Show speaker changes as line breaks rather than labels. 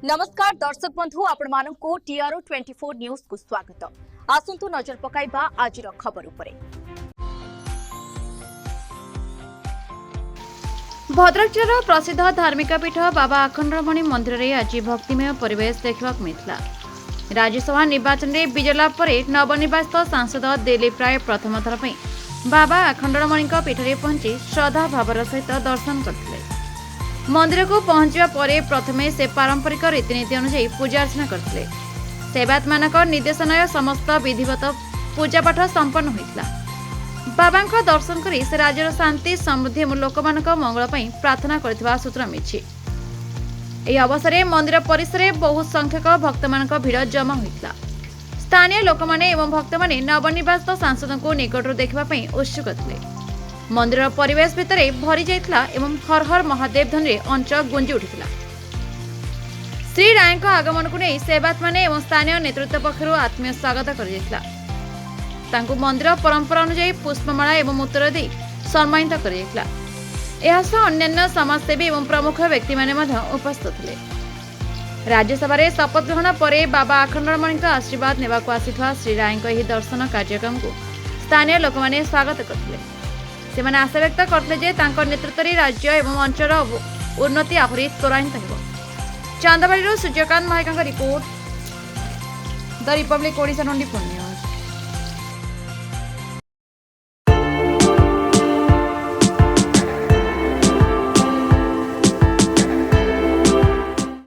नमस्कार दर्शक बंधु आपण मानकु टीआरओ 24 न्यूज को स्वागत। आसंतु नजर पकाइबा आजिर खबर उपरे।
भद्रक जिलार प्रसिद्ध धार्मिक पीठ बाबा आखंडमणि मंदिर में आज भक्तिमय परिवेश देखा मिलता। राज्यसभा निर्वाचन में विजय लाभ पर नवनिर्वाचित सांसद दिलीप राय प्रथम थर पर बाबा आखंडमणि पीठ में पहुंची श्रद्धा भावर सहित दर्शन करते। मंदिर को पहुंचा पर प्रथमे से पारंपरिक रीतिनीति अनुसार पूजा अर्चना करते। सेवायत मानक निर्देशनय समस्त विधिवत पूजापाठ संपन्न होता। बाबा दर्शन कर से राज्यर शांति समृद्धि लोक मंगल प्रार्थना करथिबा सूचना मिली। यह अवसर में मंदिर परिसर में बहु संख्यक भक्त भीड़ जमा होता। स्थानीय लोक माने एवं भक्त माने नवनिर्वाचित सांसद को निकटरू देखा उत्सुक थे। मंदिर परिवेश भितर भरी जाइथिला एवं हर हर महादेव ध्वनि अंचल गुंजी उठिथिला। श्री राय आगमन को नहीं सेवायत माने एवं स्थानीय नेतृत्व पक्षर आत्मीय स्वागत कर तांकु मंदिर परंपरा अनुसार पुष्पमाला एवं उत्तर दे सम्मानित कर अन्य समाजसेवी एवं प्रमुख व्यक्ति माने उपस्थित थे। राज्यसभा शपथ ग्रहण पर बाबा आखंडमणि आशीर्वाद नेबाकु आसिथिबा श्री राय दर्शन कार्यक्रम को स्थानीय लोक माने स्वागत करथिले। सेमाने आशा व्यक्त करते नेतृत्व में राज्य एवं अंचल उन्नति आहरी त्वरान्वित हो। Chandabadi Suryakant Mahaka report the Republic Odisha 24 news.